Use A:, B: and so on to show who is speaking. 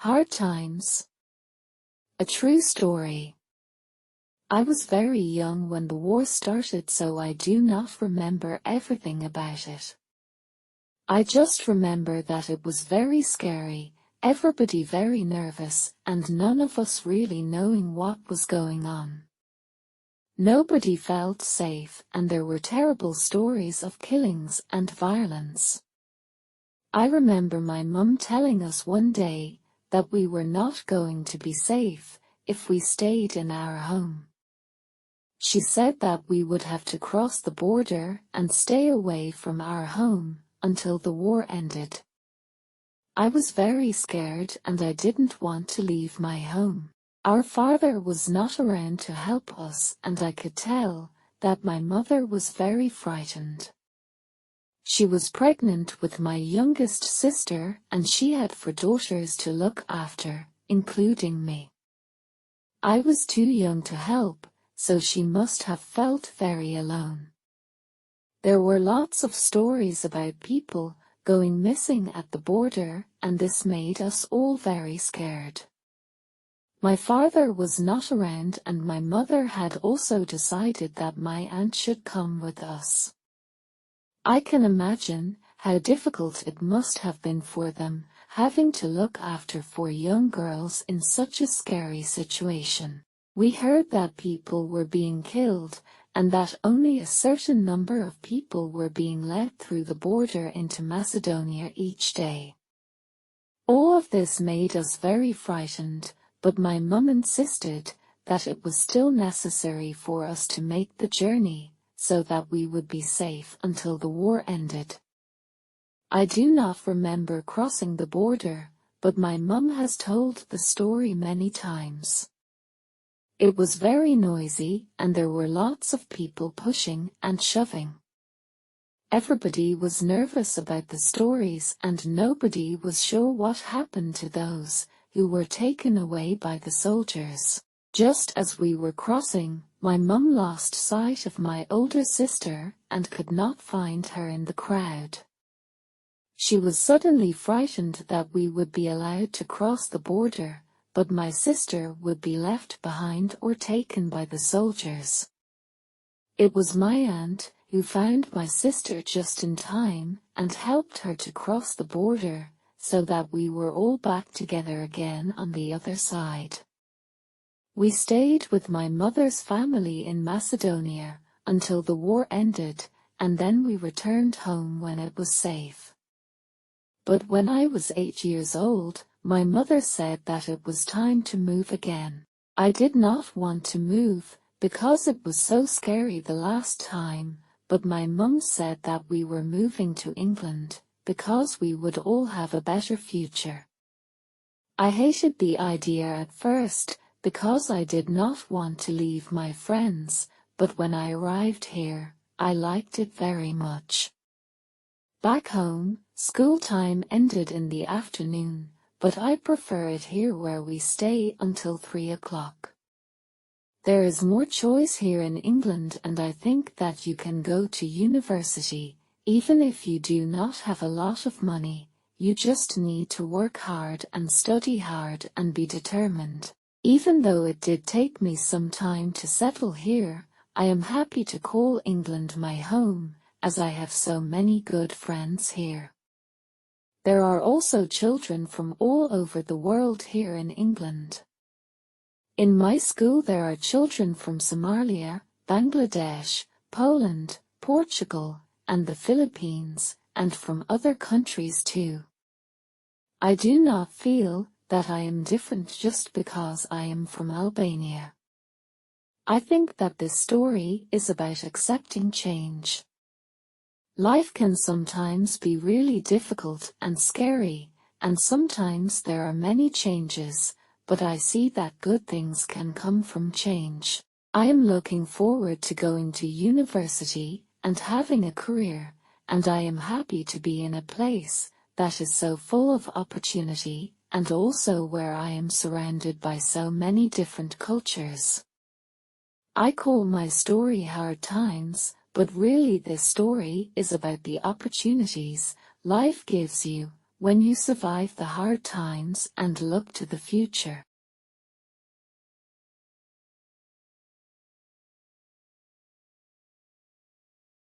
A: Hard times. A true story. I was very young when the war started, so I do not remember everything about it. I just remember that it was very scary, everybody very nervous, and none of us really knowing what was going on. Nobody felt safe, and there were terrible stories of killings and violence. I remember my mum telling us one day that we were not going to be safe if we stayed in our home. She said that we would have to cross the border and stay away from our home until the war ended. I was very scared and I didn't want to leave my home. Our father was not around to help us, and I could tell that my mother was very frightened. She was pregnant with my youngest sister, and she had 4 daughters to look after, including me. I was too young to help, so she must have felt very alone. There were lots of stories about people going missing at the border, and this made us all very scared. My father was not around, and my mother had also decided that my aunt should come with us. I can imagine how difficult it must have been for them, having to look after 4 young girls in such a scary situation. We heard that people were being killed, and that only a certain number of people were being let through the border into Macedonia each day. All of this made us very frightened, but my mum insisted that it was still necessary for us to make the journey, so that we would be safe until the war ended. I do not remember crossing the border, but my mum has told the story many times. It was very noisy, and there were lots of people pushing and shoving. Everybody was nervous about the stories, and nobody was sure what happened to those who were taken away by the soldiers. Just as we were crossing, my mum lost sight of my older sister and could not find her in the crowd. She was suddenly frightened that we would be allowed to cross the border, but my sister would be left behind or taken by the soldiers. It was my aunt who found my sister just in time and helped her to cross the border, so that we were all back together again on the other side. We stayed with my mother's family in Macedonia until the war ended, and then we returned home when it was safe. But when I was 8 years old, my mother said that it was time to move again. I did not want to move, because it was so scary the last time, but my mum said that we were moving to England, because we would all have a better future. I hated the idea at first, because I did not want to leave my friends, but when I arrived here, I liked it very much. Back home, school time ended in the afternoon, but I prefer it here where we stay until 3 o'clock. There is more choice here in England, and I think that you can go to university, even if you do not have a lot of money. You just need to work hard and study hard and be determined. Even though it did take me some time to settle here, I am happy to call England my home, as I have so many good friends here. There are also children from all over the world here in England. In my school there are children from Somalia, Bangladesh, Poland, Portugal, and the Philippines, and from other countries too. I do not feel that I am different just because I am from Albania. I think that this story is about accepting change. Life can sometimes be really difficult and scary, and sometimes there are many changes, but I see that good things can come from change. I am looking forward to going to university and having a career, and I am happy to be in a place that is so full of opportunity, and also where I am surrounded by so many different cultures. I call my story Hard Times, but really this story is about the opportunities life gives you When you survive the hard times and look to the future,